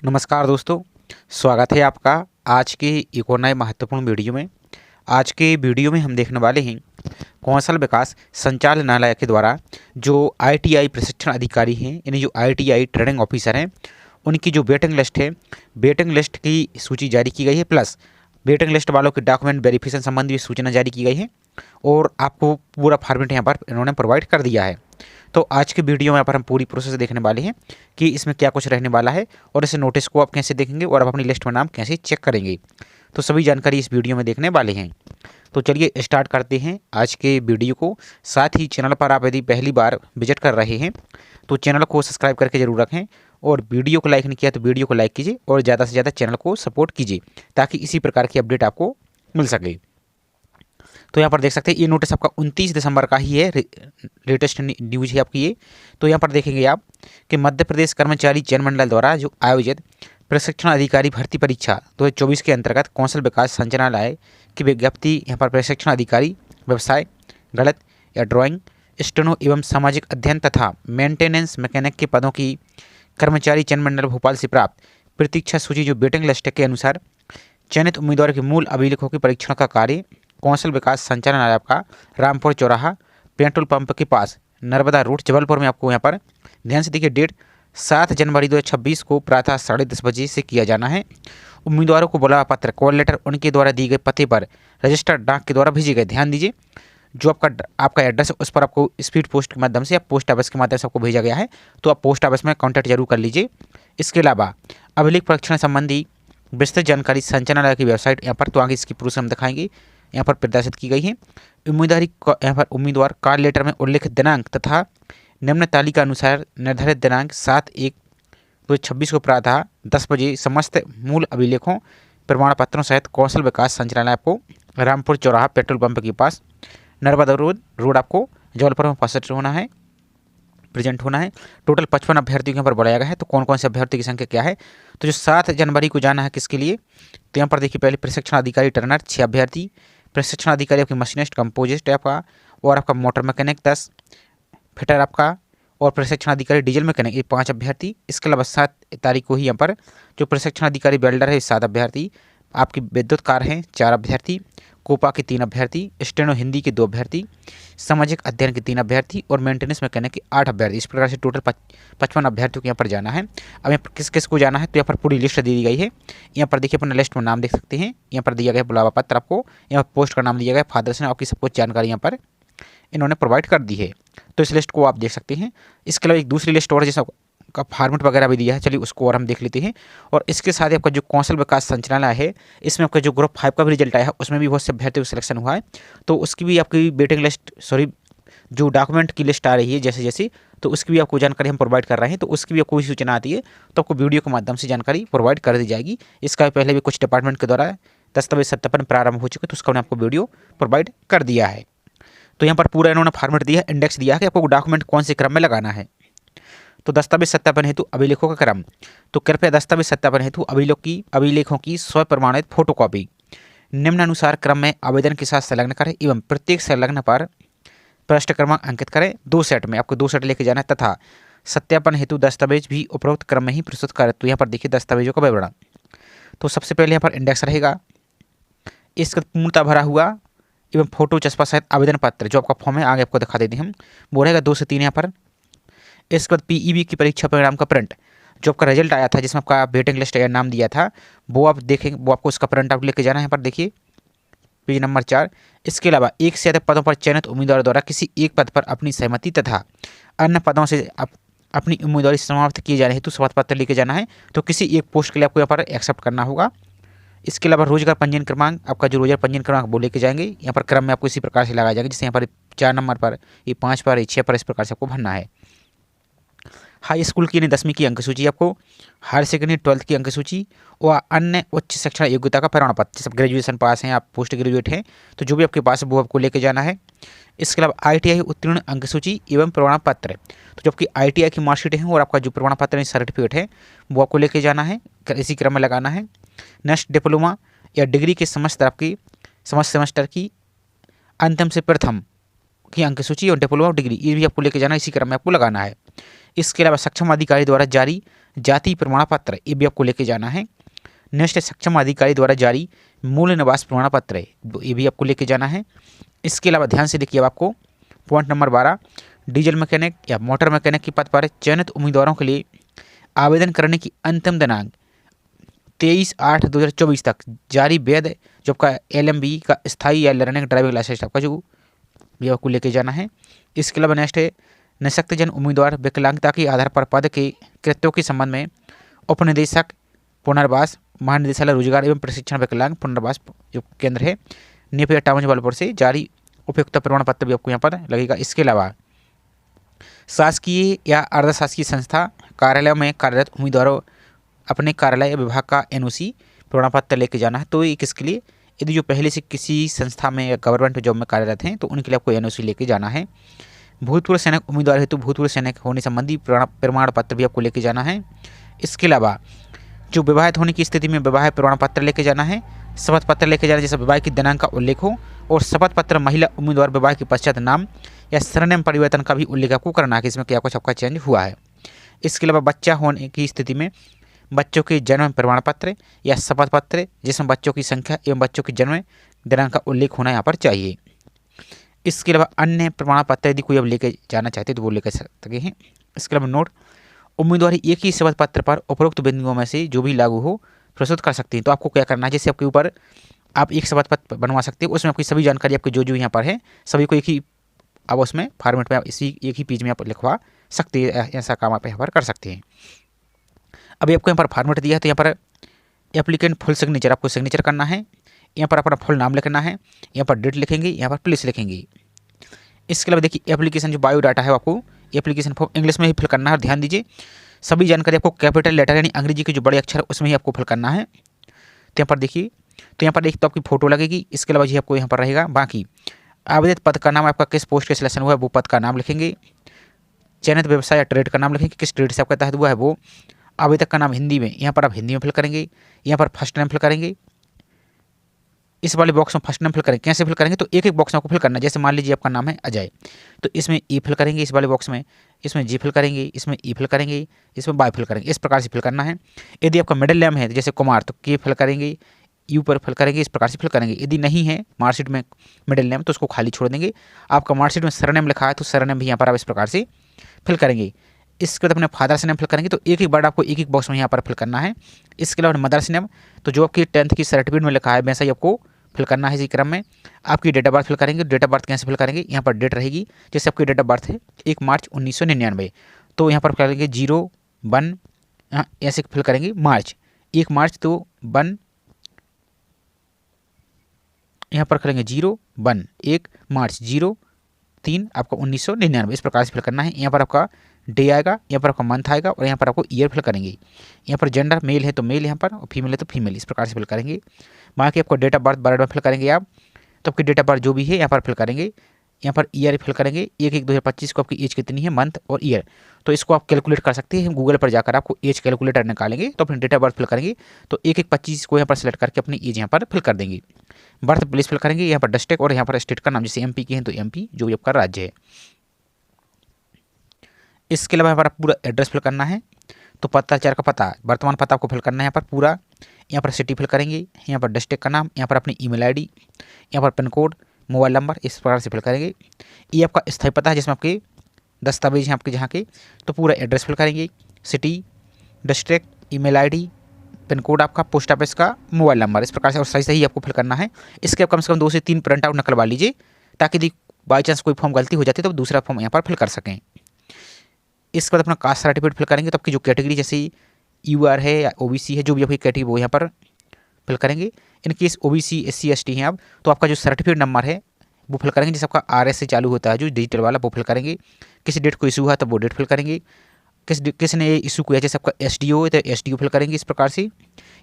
नमस्कार दोस्तों, स्वागत है आपका आज के एक और नए महत्वपूर्ण वीडियो में। आज के वीडियो में हम देखने वाले हैं कौशल विकास संचालनालय के द्वारा जो आईटीआई प्रशिक्षण अधिकारी हैं, यानी जो आईटीआई ट्रेनिंग ऑफिसर हैं, उनकी जो वेटिंग लिस्ट है, वेटिंग लिस्ट की सूची जारी की गई है। प्लस वेटिंग लिस्ट वालों की डॉक्यूमेंट वेरिफिकेशन संबंधी भी सूचना जारी की गई है और आपको पूरा फॉर्मेट यहाँ पर इन्होंने प्रोवाइड कर दिया है। तो आज के वीडियो में यहाँ पर हम पूरी प्रोसेस देखने वाले हैं कि इसमें क्या कुछ रहने वाला है और इस नोटिस को आप कैसे देखेंगे और आप अपनी लिस्ट में नाम कैसे चेक करेंगे। तो सभी जानकारी इस वीडियो में देखने वाले हैं। तो चलिए स्टार्ट करते हैं आज के वीडियो को। साथ ही चैनल पर आप यदि पहली बार विजिट कर रहे हैं तो चैनल को सब्सक्राइब करके जरूर रखें और वीडियो को लाइक नहीं किया तो वीडियो को लाइक कीजिए और ज़्यादा से ज़्यादा चैनल को सपोर्ट कीजिए ताकि इसी प्रकार की अपडेट आपको मिल सके। तो यहाँ पर देख सकते हैं ये नोटिस आपका 29 दिसंबर का ही है, लेटेस्ट न्यूज है आपकी ये। तो यहाँ पर देखेंगे आप कि मध्य प्रदेश कर्मचारी चयन मंडल द्वारा जो आयोजित प्रशिक्षण अधिकारी भर्ती परीक्षा 2024 के अंतर्गत कौशल विकास संचालनालय की विज्ञप्ति यहाँ पर प्रशिक्षण अधिकारी व्यवसाय, गणित या ड्राइंग, स्टेनो एवं सामाजिक अध्ययन तथा मेंटेनेंस मैकेनिक के पदों की कर्मचारी चयन मंडल भोपाल से प्राप्त प्रतीक्षा सूची जो वेटिंग लिस्ट के अनुसार चयनित उम्मीदवारों के मूल अभिलेखों के परीक्षण का कार्य कौशल विकास संचालनालय आपका रामपुर चौराहा पेट्रोल पंप के पास नर्मदा रोड जबलपुर में आपको यहाँ पर ध्यान से देखिए डेट 7 जनवरी 2026 को प्रातः 10:30 बजे से किया जाना है। उम्मीदवारों को बुलावा पत्र कॉल लेटर उनके द्वारा दिए गए पते पर रजिस्टर्ड डाक के द्वारा भेजे गए। ध्यान दीजिए जो आपका एड्रेस है उस पर आपको स्पीड पोस्ट के माध्यम से या पोस्ट ऑफिस के माध्यम से आपको भेजा गया है, तो आप पोस्ट ऑफिस में कॉन्टैक्ट जरूर कर लीजिए। इसके अलावा अभिलेख परीक्षण संबंधी विस्तृत जानकारी संचालनालय की वेबसाइट यहाँ पर, तो आगे इसकी प्रोसेस हम दिखाएंगे, यहाँ पर प्रदर्शित की गई है। यहाँ पर उम्मीदवार कॉल लेटर में उल्लिखित दिनांक तथा निम्न तालिका अनुसार निर्धारित दिनांक 7/1/2026 को प्रातः 10 बजे समस्त मूल अभिलेखों प्रमाण पत्रों सहित कौशल विकास संचालनालय आपको रामपुर चौराहा पेट्रोल पंप के पास नर्मदा रोड आपको जबलपुर में उपस्थित होना है, प्रेजेंट होना है। टोटल 55 अभ्यर्थियों के यहाँ पर बुलाया गया है। तो कौन कौन से अभ्यर्थी की संख्या क्या है, तो जो 7 जनवरी को जाना है किसके लिए, तो यहाँ पर देखिए पहले प्रशिक्षण अधिकारी टर्नर 6 अभ्यर्थी, प्रशिक्षण अधिकारी आपकी मशीनिस्ट कंपोजिस्ट आपका और आपका मोटर मैकेनिक 10, फिटर आपका और प्रशिक्षण अधिकारी डीजल मैकेनिक ये 5 अभ्यर्थी। इसके अलावा 7 तारीख को ही यहाँ पर जो प्रशिक्षण अधिकारी वेल्डर है 7 अभ्यर्थी, आपकी विद्युत कार हैं 4 अभ्यर्थी, कोपा के 3 अभ्यर्थी, स्टेनो हिंदी के 2 अभ्यर्थी, सामाजिक अध्ययन के 3 अभ्यर्थी और मेंटेनेंस मैकेनिक के 8 अभ्यर्थी। इस प्रकार से टोटल 55 अभ्यर्थियों को यहाँ पर जाना है। अब यहाँ पर किस किस को जाना है, तो यहाँ पर पूरी लिस्ट दी गई है। यहाँ पर देखिए अपने लिस्ट में नाम देख सकते हैं, यहाँ पर दिया गया बुलावा पत्र आपको, यहाँ पर पोस्ट का नाम दिया गया, फादर्स ने आपकी सब कुछ जानकारी यहाँ पर इन्होंने प्रोवाइड कर दी है। तो इस लिस्ट को आप देख सकते हैं। इसके अलावा एक दूसरी लिस्ट और जैसा का फॉर्मेट वगैरह भी दिया है, चलिए उसको और हम देख लेते हैं। और इसके साथ ही आपका जो कौशल विकास संचालनालय है, इसमें आपका जो ग्रुप 5 का भी रिजल्ट आया है उसमें भी बहुत से अभ्यर्थियों का सिलेक्शन हुआ है, तो उसकी भी आपकी वेटिंग लिस्ट जो डॉक्यूमेंट की लिस्ट आ रही है जैसे जैसे, तो उसकी भी आपको जानकारी हम प्रोवाइड कर रहे हैं। तो उसकी भी आपको कोई सूचना आती है तो आपको वीडियो के माध्यम से जानकारी प्रोवाइड कर दी जाएगी। इसका पहले भी कुछ डिपार्टमेंट के द्वारा दस्तावेज सत्यापन प्रारंभ हो चुके, तो उसका आपको वीडियो प्रोवाइड कर दिया है। तो यहाँ पर पूरा इन्होंने फॉर्मेट दिया है, इंडेक्स दिया है कि आपको डॉक्यूमेंट कौन से क्रम में लगाना है। तो दस्तावेज सत्यापन हेतु अभिलेखों का क्रम, तो कृपया दस्तावेज सत्यापन हेतु अभिलेखों की स्व प्रमाणित फोटोकॉपी निम्नानुसार क्रम में आवेदन के साथ संलग्न करें एवं प्रत्येक संलग्न पर पृष्ठ क्रमांक अंकित करें। 2 सेट में आपको 2 सेट लेके जाना है तथा सत्यापन हेतु दस्तावेज भी उपरोक्त क्रम में ही प्रस्तुत करें। तो यहाँ पर देखिए दस्तावेजों का विवरण, तो सबसे पहले यहाँ पर इंडेक्स रहेगा, इसका पूर्णतः भरा हुआ एवं फोटो चस्पा सहित आवेदन पत्र जो आपका फॉर्म है आगे आपको दिखा देते हैं हम, वो रहेगा 2 से 3 यहाँ पर। इसके बाद पीईबी की परीक्षा परिणाम का प्रिंट, जो आपका रिजल्ट आया था जिसमें आपका वेटिंग लिस्ट या नाम दिया था वो आप देखें, वो आपको उसका प्रिंट आउट लेके जाना है। यहाँ पर देखिए पेज नंबर 4। इसके अलावा एक से अधिक पदों पर चयनित उम्मीदवार द्वारा किसी एक पद पर अपनी सहमति तथा अन्य पदों से अपनी उम्मीदवारी समाप्त किए जाने हेतु शपथ पत्र लेके जाना है। तो किसी एक पोस्ट के लिए आपको यहाँ पर एक्सेप्ट करना होगा। इसके अलावा रोजगार पंजीयन क्रमांक, आपका जो रोजगार पंजीयन क्रमांक वो लेके जाएंगे, यहाँ पर क्रम में आपको इसी प्रकार से लगाया जाएगा, जैसे यहाँ पर 4 नंबर पर, ये 5 पर, ये 6 पर, इस प्रकार से आपको भरना है। हाई स्कूल की यानी 10वीं की अंक सूची, आपको हायर सेकेंडरी 12th की अंक सूची और अन्य उच्च शिक्षा योग्यता का प्रमाण पत्र, जैसे ग्रेजुएशन पास हैं, आप पोस्ट ग्रेजुएट हैं, तो जो भी आपके पास है वो आपको लेके जाना है। इसके अलावा आईटीआई उत्तीर्ण अंक सूची एवं प्रमाण पत्र, तो जो आपकी आईटीआई की मार्कशीट है और आपका जो प्रमाण पत्र सर्टिफिकेट है वो आपको लेके जाना है, इसी क्रम में लगाना है। नेक्स्ट डिप्लोमा या डिग्री के समस्त सेमेस्टर की अंतिम से प्रथम की अंक सूची और डिप्लोमा डिग्री ये भी आपको लेके जाना है, इसी क्रम में आपको लगाना है। इसके अलावा सक्षम अधिकारी द्वारा जारी जाति प्रमाण पत्र ये भी आपको लेके जाना है। नेक्स्ट सक्षम अधिकारी द्वारा जारी मूल निवास प्रमाण पत्र है, ये भी आपको लेके जाना है। इसके अलावा ध्यान से देखिए, अब आपको पॉइंट नंबर 12, डीजल मैकेनिक या मोटर मैकेनिक के पद पर चयनित उम्मीदवारों के लिए आवेदन करने की अंतिम दिनांक 23/8/2024 तक जारी वैध जो आपका LMB का स्थायी या लर्निंग ड्राइविंग लाइसेंस आपका जो ये आपको लेके जाना है। इसके अलावा नेक्स्ट है निःशक्तजन उम्मीदवार विकलांगता के आधार पर पद के कृत्यों के संबंध में उपनिदेशक पुनर्वास महानिदेशालय रोजगार एवं प्रशिक्षण विकलांग पुनर्वास जो केंद्र है नेपियर टाउन जबलपुर से जारी उपयुक्त प्रमाण पत्र भी आपको यहाँ पर लगेगा। इसके अलावा शासकीय या अर्धशासकीय संस्था कार्यालयों में कार्यरत उम्मीदवारों अपने कार्यालय या विभाग का NOC प्रमाण पत्र लेके जाना है। तो ये किसके लिए, यदि जो पहले से किसी संस्था में या गवर्नमेंट जॉब में कार्यरत हैं तो उनके लिए आपको NOC लेके जाना है। भूतपूर्व सैनिक उम्मीदवार हेतु भूतपूर्व सैनिक होने संबंधी प्रमाण पत्र भी आपको लेके जाना है। इसके अलावा जो विवाहित होने की स्थिति में विवाह प्रमाण पत्र लेके जाना है, शपथ पत्र लेके जाना है जैसे विवाह की दिनांक का उल्लेख हो, और शपथ पत्र महिला उम्मीदवार विवाह के पश्चात नाम या सरनेम परिवर्तन का भी उल्लेख आपको करना है कि इसमें क्या कुछ आपका चेंज हुआ है। इसके अलावा बच्चा होने की स्थिति में बच्चों के जन्म प्रमाण पत्र या शपथ पत्र जिसमें बच्चों की संख्या एवं बच्चों की जन्म दिनांक का उल्लेख होना यहाँ पर चाहिए। इसके अलावा अन्य प्रमाण पत्र यदि कोई अब लेके जाना चाहते तो वो लेकर सकते हैं। इसके अलावा नोट, उम्मीदवार एक ही शपथ पत्र पर उपरोक्त बिंदुओं में से जो भी लागू हो प्रस्तुत कर सकते हैं। तो आपको क्या करना है, जैसे आपके ऊपर आप एक शपथ पत्र बनवा सकते हो, उसमें आपकी सभी जानकारी आपकी जो यहाँ पर है सभी को एक ही अब उसमें फॉर्मेट में आप इसी एक ही पेज में आप लिखवा सकते हैं। ऐसा काम आप यहाँ पर कर सकते हैं। अभी आपको यहाँ पर फॉर्मेट दिया है तो यहाँ पर एप्लीकेंट फुल सिग्नेचर आपको सिग्नेचर करना है, यहाँ पर अपना फुल नाम लिखना है, यहाँ पर डेट लिखेंगे, यहाँ पर प्लेस लिखेंगे। इसके अलावा देखिए एप्लीकेशन जो बायोडाटा है आपको एप्लीकेशन फॉर्म इंग्लिश में ही फिल करना है। और ध्यान दीजिए सभी जानकारी आपको कैपिटल लेटर यानी अंग्रेजी के जो बड़े अक्षर है उसमें ही आपको फिल करना है। तो यहाँ पर देखिए, तो यहाँ पर एक तो आपकी फोटो लगेगी। इसके अलावा जी आपको यहाँ पर रहेगा बाकी आवेदित पद का नाम, आपका किस पोस्ट के सिलेक्शन हुआ है वो पद का नाम लिखेंगे, चयनित व्यवसाय या ट्रेड का नाम लिखेंगे, किस ट्रेड से आपका तहत हुआ है वो, आवेदक का नाम हिंदी में, यहाँ पर आप हिंदी में फिल करेंगे, यहाँ पर फर्स्ट नेम फिल करेंगे, इस वाले बॉक्स में फर्स्ट नेम फिल करेंगे। कैसे फिल करेंगे, तो एक एक बॉक्स में आपको फिल करना है। जैसे मान लीजिए आपका नाम है अजय, तो इसमें E फिल करेंगे इस वाले बॉक्स में, इसमें G फिल करेंगे, इसमें E फिल करेंगे, इसमें Y फिल करेंगे। इस प्रकार से फिल करना है। यदि आपका मिडिल नेम है जैसे कुमार तो K फिल करेंगे, U पर फिल करेंगे, इस प्रकार से फिल करेंगे। यदि नहीं है मार्कशीट में मिडिल नेम तो उसको खाली छोड़ देंगे। आपका मार्कशीट में सरनेम लिखा है तो सरनेम भी यहाँ पर आप इस प्रकार से फिल करेंगे। इसके बाद अपने फादर से नेम फिल करेंगे, तो एक एक वर्ड आपको एक एक बॉक्स में यहाँ पर फिल करना है। इसके अलावा मदर्स नेम, तो जो आपकी 10th की सर्टिफिकेट में लिखा है वैसा ही आपको फिल करना है। इसी क्रम में आपकी डेट ऑफ बर्थ फिल करेंगे। डेट ऑफ बर्थ कैसे फिल करेंगे, यहाँ पर डेट रहेगी। जैसे आपकी डेट ऑफ बर्थ है 1 मार्च 1999, तो यहाँ पर करेंगे 01 ऐसे फिल करेंगे मार्च 1 मार्च, तो 1 यहाँ पर करेंगे 01 1 मार्च 03 आपका 1999, इस प्रकार से फिल करना है। यहाँ पर आपका डे आएगा, यहाँ पर आपका मंथ आएगा और यहाँ पर आपको ईयर फिल करेंगे। यहाँ पर जेंडर मेल है तो मेल यहाँ पर, और फीमेल है तो फीमेल, इस प्रकार से फिल करेंगे। बाकी आपको डेट ऑफ बर्थ बर्ड में फिल करेंगे आप, तो आपकी डेट ऑफ बर्थ जो भी है यहाँ पर फिल करेंगे। यहाँ पर ईयर फिल करेंगे 1/1/2025 को आपकी एज कितनी है, मंथ और ईयर, तो इसको आप कैलकुलेट कर सकते हैं। गूगल पर जाकर आपको एज कैलकुलेटर निकालेंगे तो अपनी डेट ऑफ बर्थ फिल करेंगे, तो 1/1/25 को यहाँ पर सेलेक्ट करके अपनी एज यहाँ पर फिल कर देंगे। बर्थ प्लेस फिल करेंगे, यहाँ पर डिस्ट्रिक्ट और यहाँ पर स्टेट का नाम, जैसे MP के हैं तो MP जो भी आपका राज्य है। इसके अलावा यहाँ पर पूरा एड्रेस फिल करना है, तो पत्राचार का पता, वर्तमान पता आपको फिल करना है यहाँ पर पूरा। यहाँ पर सिटी फिल करेंगे, यहाँ पर डिस्ट्रिक्ट का नाम, यहाँ पर अपनी ईमेल ID, यहाँ पर पिन कोड, मोबाइल नंबर, इस प्रकार से फिल करेंगे। ये आपका स्थायी पता है जिसमें आपके दस्तावेज हैं आपके जहाँ के, तो पूरा एड्रेस फिल करेंगे, city, district, email ID, pin code आपका, पोस्ट ऑफिस का, मोबाइल नंबर, इस प्रकार से और सही सही आपको फिल करना है। इसके कम से कम 2 से 3 प्रिंट आउट निकलवा लीजिए ताकि यदि बाई चांस कोई फॉर्म गलती हो जाती है तो दूसरा फॉर्म यहाँ पर फिल कर सकें। इसके बाद अपना कास्ट सर्टिफिकेट फिल करेंगे, तो आपकी जो कैटेगरी जैसे UR है या OBC है, जो भी आपकी कैटेगरी वो यहाँ पर फिल करेंगे। In case OBC SC ST हैं आप, तो आपका जो सर्टिफिकेट नंबर है वो फिल करेंगे, जैसे आपका RS से चालू होता है जो डिजिटल वाला वो फिल करेंगे। किसी डेट को इशू हुआ तो वो डेट फिल करेंगे। किसने इशू किया, जैसे आपका SDO है तो SDO फिल करेंगे इस प्रकार से,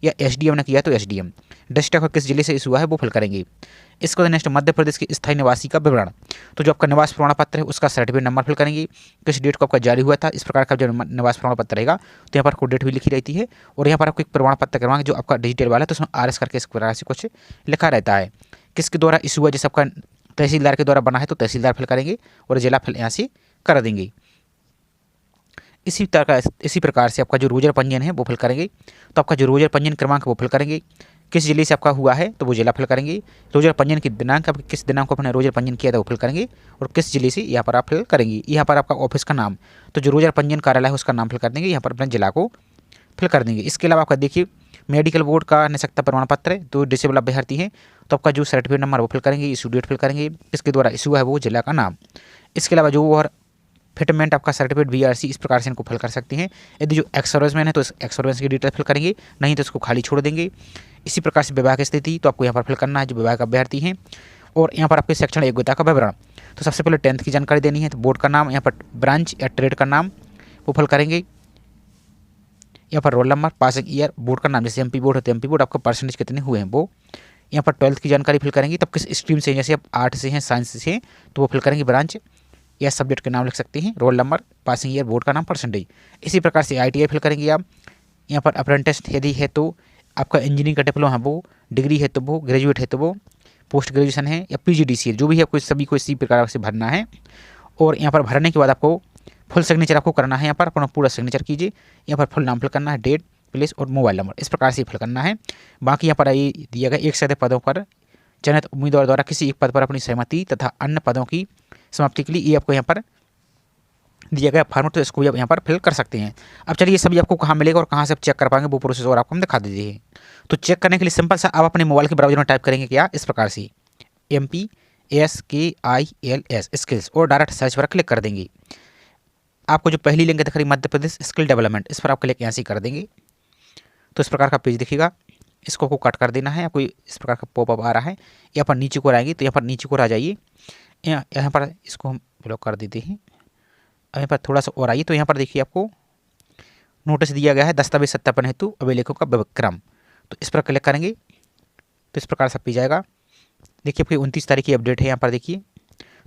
या SDM ने किया तो SDM। डिस्ट्रिक्ट और किस जिले से इशू हुआ है वो फिल करेंगे। इसके बाद नेक्स्ट मध्य प्रदेश के स्थायी निवासी का विवरण, तो जो आपका निवास प्रमाण पत्र है उसका सर्टिफिकेट नंबर फिल करेंगे, किस डेट को आपका जारी हुआ था, इस प्रकार का जो निवास प्रमाण पत्र रहेगा तो यहाँ पर आपको डेट भी लिखी रहती है। और यहाँ पर आपको एक प्रमाण पत्र करवाएंगे जो आपका डिजिटल वाला है, तो उसमें RS करके इस प्रकार से कुछ लिखा रहता है। किसके द्वारा इशू हुआ, जैसे आपका तहसीलदार के द्वारा बना है तो तहसीलदार फिल करेंगे और जिला फिल यहाँ से कर देंगे। इसी प्रकार से आपका जो रोजर पंजीयन है वो फिल करेंगे। तो आपका जो रोजर पंजीयन क्रमांक वो फिल करेंगे, किस जिले से आपका हुआ है तो वो जिला फिल करेंगे। रोजर पंजीयन की दिनांक, आप किस दिनांक को अपने रोजर पंजीयन किया था वो फिल करेंगे, और किस जिले से यहाँ पर आप फिल करेंगे। यहाँ पर आपका ऑफिस का नाम, तो जो रोजर पंजीयन कार्यालय है उसका नाम फिल कर देंगे, यहाँ पर अपने जिला को फिल कर देंगे। इसके अलावा आपका देखिए मेडिकल बोर्ड का निःशक्तता प्रमाण पत्र है, तो डिसेबल अभ्यर्थी है तो आपका जो सर्टिफिकेट नंबर वो फिल करेंगे, इशू डेट फिल करेंगे, किसके द्वारा इशू है वो जिला का नाम। इसके अलावा जो और फिटमेंट आपका सर्टिफिकेट VRC, इस प्रकार से इनको फिल कर सकते हैं। यदि जो एक्स सर्विसमैन है तो एक्स सर्विस की डिटेल फिल करेंगे, नहीं तो इसको खाली छोड़ देंगे। इसी प्रकार से विवाह की स्थिति, तो आपको यहाँ पर फिल करना है जो विवाह का अभ्यर्थी हैं। और यहाँ पर आपके शैक्षणिक योग्यता का विवरण, तो सबसे पहले 10th की जानकारी देनी है, तो बोर्ड का नाम, यहाँ पर ब्रांच या ट्रेड का नाम वो फिल करेंगे। यहाँ पर roll number, passing year, board का नाम, जैसे MP बोर्ड है तो MP बोर्ड, आपका परसेंटेज कितने हुए हैं वो। यहाँ पर 12th की जानकारी फिल करेंगे, तब किस स्ट्रीम से, जैसे आप आर्ट से हैं, साइंस से हैं तो वो फिल करेंगे ब्रांच या सब्जेक्ट के नाम लिख सकते हैं, roll number, passing year, board का नाम, परसेंटेज। इसी प्रकार से ITI फिल करेंगे आप। यहाँ पर अप्रेंटिस यदि है तो आपका इंजीनियरिंग का डिप्लोमा है वो, डिग्री है तो वो, ग्रेजुएट है तो वो, पोस्ट ग्रेजुएशन है या PGDC है, जो भी है आपको सभी को इसी प्रकार से भरना है। और यहाँ पर भरने के बाद आपको फुल सिग्नेचर आपको करना है, यहाँ पर अपना पूरा सिग्नेचर कीजिए। यहाँ पर फुल नाम फिल करना है, डेट, प्लेस और मोबाइल नंबर, इस प्रकार से फिल करना है। बाकी यहाँ पर ये दिया गया 1 से अधिक पदों पर चयनित उम्मीदवार द्वारा किसी एक पद पर अपनी सहमति तथा अन्य पदों की समाप्ति के लिए ये आपको यहाँ पर दिया गया फॉर्मेट, तो इसको भी आप यहाँ पर फिल कर सकते हैं। अब चलिए सभी आपको कहाँ मिलेगा और कहाँ से आप चेक कर पाएंगे वो प्रोसेस और आपको हम दिखा दीजिए हैं। तो चेक करने के लिए सिंपल सा आप अपने मोबाइल के ब्राउजर में टाइप करेंगे क्या, इस प्रकार से MPSKILS स्किल्स, और डायरेक्ट सर्च पर क्लिक कर देंगे। आपको जो पहली लिंक दिख रही मध्य प्रदेश स्किल डेवलपमेंट, इस पर आप क्लिक यहाँ से कर देंगे तो इस प्रकार का पेज दिखेगा। इसको आपको कट कर देना है, कोई इस प्रकार का पॉपअप आ रहा है। यहाँ पर नीचे को आएंगे तो यहाँ पर नीचे को आ जाइए, यहाँ पर इसको हम ब्लॉक कर देते हैं। यहाँ पर थोड़ा सा और आइए तो यहाँ पर देखिए आपको नोटिस दिया गया है, दस्तावेज सत्यापन हेतु अभिलेखों का विक्रम, तो इस पर क्लिक करेंगे तो इस प्रकार से पेज आएगा। देखिए आपकी 29 तारीख की अपडेट है, यहाँ पर देखिए।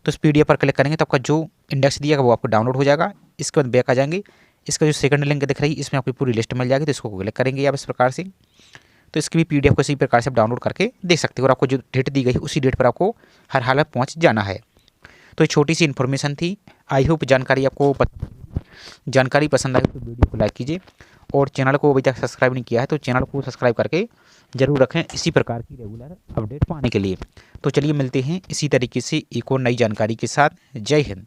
तो इस PDF पर क्लिक करेंगे तो आपका जो इंडेक्स दिया वो आपको डाउनलोड हो जाएगा। इसके बाद बैक आ जाएंगे, इसका जो सेकंड लिंक दिख रही है इसमें आपकी पूरी लिस्ट मिल जाएगी, तो इसको क्लिक करेंगे आप इस प्रकार से। तो इसकी भी PDF को इसी प्रकार से आप डाउनलोड करके देख सकते हो, और आपको जो डेट दी गई है उसी डेट पर आपको हर हाल में पहुँच जाना है। तो ये छोटी सी इन्फॉर्मेशन थी, आई होप जानकारी पसंद आई तो वीडियो को लाइक कीजिए, और चैनल को अभी तक सब्सक्राइब नहीं किया है तो चैनल को सब्सक्राइब करके जरूर रखें इसी प्रकार की रेगुलर अपडेट पाने के लिए। तो चलिए मिलते हैं इसी तरीके से एक और नई जानकारी के साथ। जय हिंद।